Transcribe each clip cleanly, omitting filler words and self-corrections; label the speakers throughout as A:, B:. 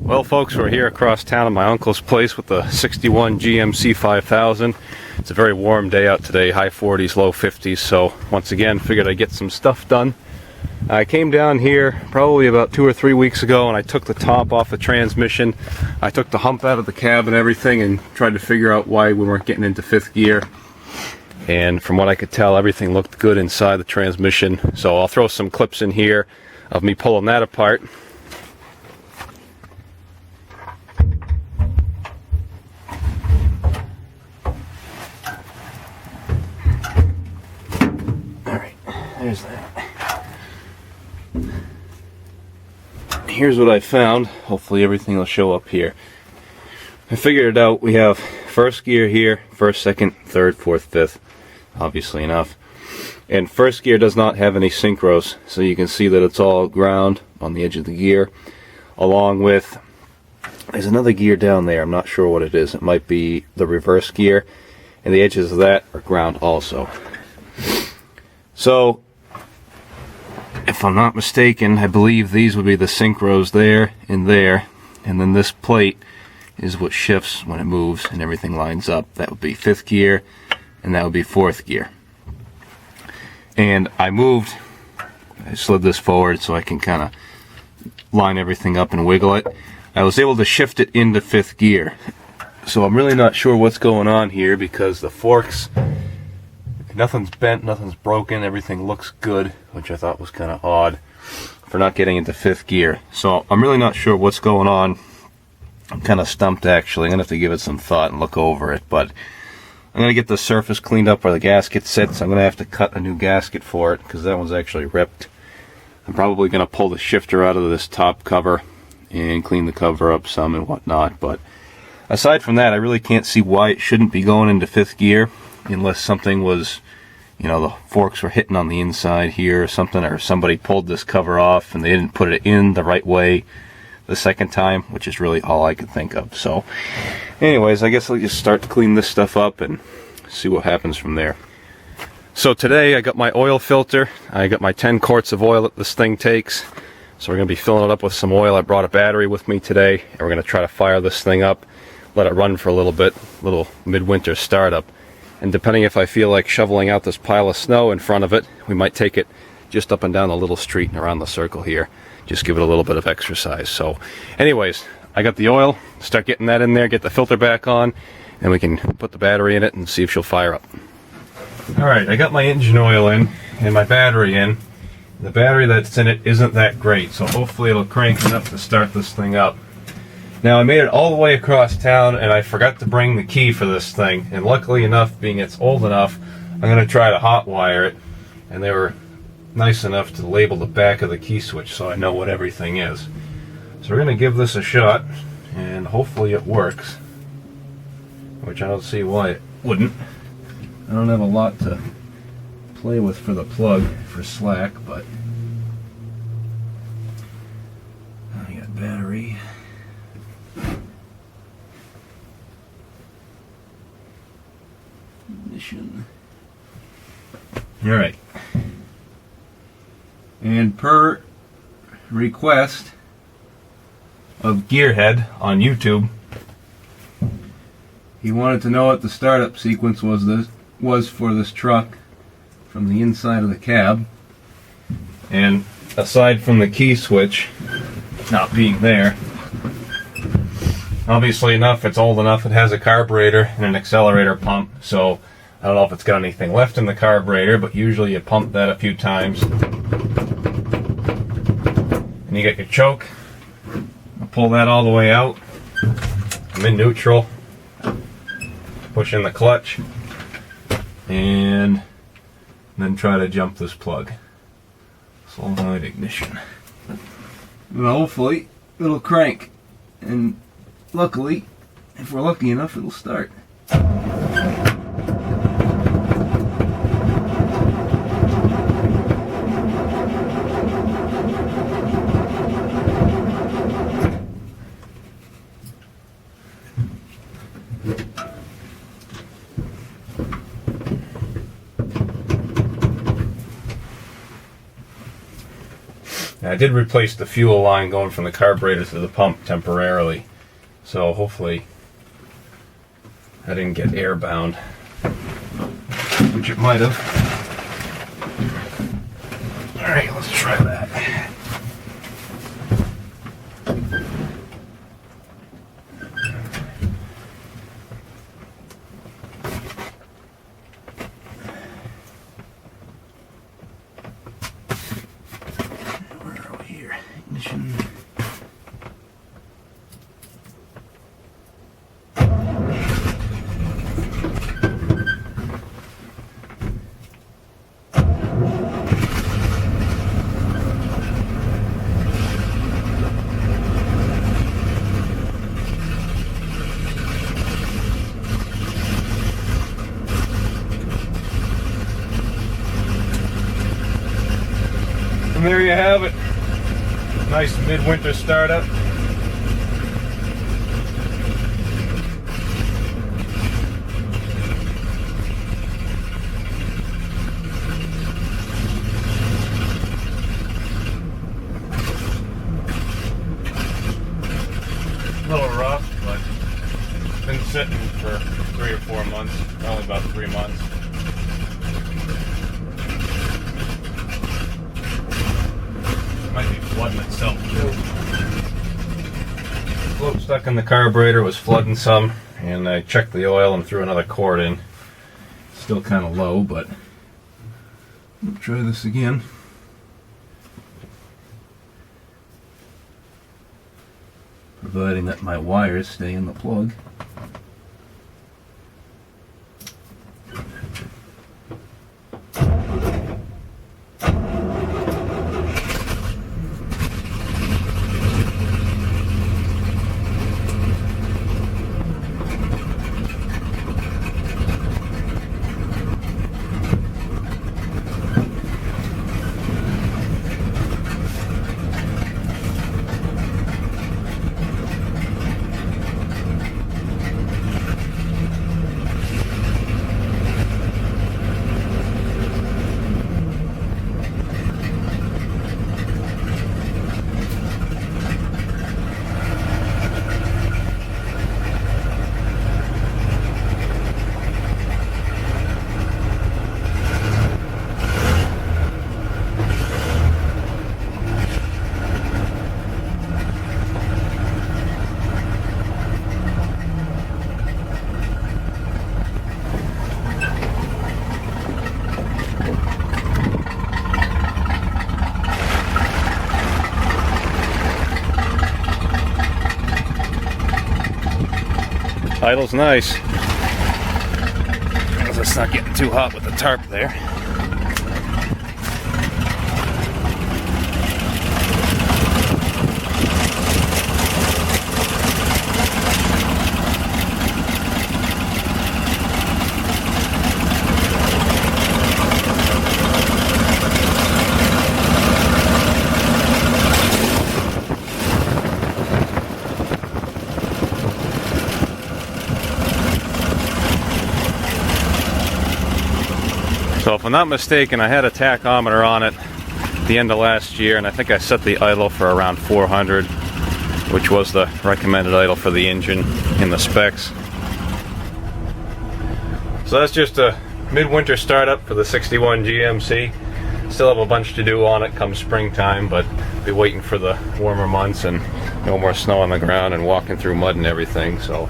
A: Well folks, we're here across town at my uncle's place with the 61 GMC 5000. It's a very warm day out today, high 40s, low 50s, so once again figured I'd get some stuff done. I came down here probably about 2 or 3 weeks ago and I took the top off the transmission. I took the hump out of the cab and everything and tried to figure out why we weren't getting into 5th gear. And from what I could tell, everything looked good inside the transmission, so I'll throw some clips in here of me pulling that apart. There's that. Here's what I found. Hopefully everything will show up here. I figured it out. We have first gear here, first, second, third, fourth, fifth, obviously enough. And first gear does not have any synchros, so you can see that it's all ground on the edge of the gear, along with, there's another gear down there. I'm not sure what it is. It might be the reverse gear, and the edges of that are ground also. So if I'm not mistaken, I believe these would be the synchros there, and then this plate is what shifts when it moves and everything lines up. That would be 5th gear, and that would be 4th gear. And I slid this forward so I can kind of line everything up and wiggle it. I was able to shift it into 5th gear. So I'm really not sure what's going on here, because the forks, nothing's bent, nothing's broken, everything looks good, which I thought was kind of odd for not getting into 5th gear. So I'm really not sure what's going on. I'm kind of stumped actually. I'm going to have to give it some thought and look over it, but I'm going to get the surface cleaned up where the gasket sits. I'm going to have to cut a new gasket for it because that one's actually ripped. I'm probably going to pull the shifter out of this top cover and clean the cover up some and whatnot, but aside from that, I really can't see why it shouldn't be going into 5th gear unless something was, you know, the forks were hitting on the inside here or something, or somebody pulled this cover off and they didn't put it in the right way the second time, which is really all I could think of. So anyways, I guess I'll just start to clean this stuff up and see what happens from there. So today I got my oil filter. I got my 10 quarts of oil that this thing takes. So we're going to be filling it up with some oil. I brought a battery with me today, and we're going to try to fire this thing up, let it run for a little bit, little midwinter startup. And depending if I feel like shoveling out this pile of snow in front of it, we might take it just up and down the little street and around the circle here. Just give it a little bit of exercise. So anyways, I got the oil, start getting that in there, get the filter back on, and we can put the battery in it and see if she'll fire up. Alright, I got my engine oil in and my battery in. The battery that's in it isn't that great, so hopefully it'll crank enough to start this thing up. Now I made it all the way across town and I forgot to bring the key for this thing, and luckily enough, being it's old enough, I'm going to try to hot wire it, and they were nice enough to label the back of the key switch so I know what everything is. So we're going to give this a shot and hopefully it works, which I don't see why it wouldn't. I don't have a lot to play with for the plug for slack, but I got battery. Ignition. Alright. And per request of Gearhead on YouTube, he wanted to know what the startup sequence was for this truck from the inside of the cab. And aside from the key switch not being there, obviously enough, it's old enough, it has a carburetor and an accelerator pump, so I don't know if it's got anything left in the carburetor, but usually you pump that a few times. And you get your choke. I'll pull that all the way out. I'm in neutral. Push in the clutch. And then try to jump this plug. Solenoid ignition. And hopefully it'll crank. And luckily, if we're lucky enough, it'll start. I did replace the fuel line going from the carburetor to the pump temporarily, so hopefully I didn't get airbound, which it might have. Alright, let's try that. Where are we here? Ignition. And there you have it. Nice midwinter startup. A little rough, but been sitting for 3 or 4 months, only about 3 months. Might be flooding itself too. Float stuck in the carburetor was flooding some, and I checked the oil and threw another quart in. Still kind of low, but we'll try this again. Providing that my wires stay in the plug. Idle's nice. As long as it's not getting too hot with the tarp there. So if I'm not mistaken, I had a tachometer on it at the end of last year, and I think I set the idle for around 400, which was the recommended idle for the engine in the specs. So that's just a midwinter startup for the 61 GMC. Still have a bunch to do on it come springtime, but be waiting for the warmer months and no more snow on the ground and walking through mud and everything. So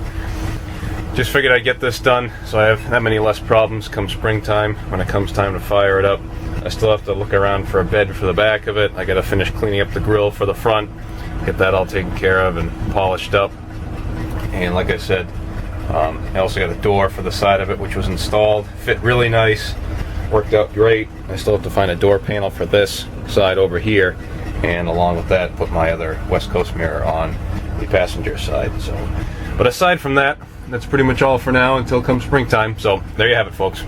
A: just figured I'd get this done so I have that many less problems come springtime when it comes time to fire it up. I still have to look around for a bed for the back of it. I gotta finish cleaning up the grill for the front, get that all taken care of and polished up. And like I said, I also got a door for the side of it which was installed. Fit really nice, worked out great. I still have to find a door panel for this side over here, and along with that put my other West Coast mirror on the passenger side. So, but aside from that, that's pretty much all for now until come springtime. So there you have it, folks.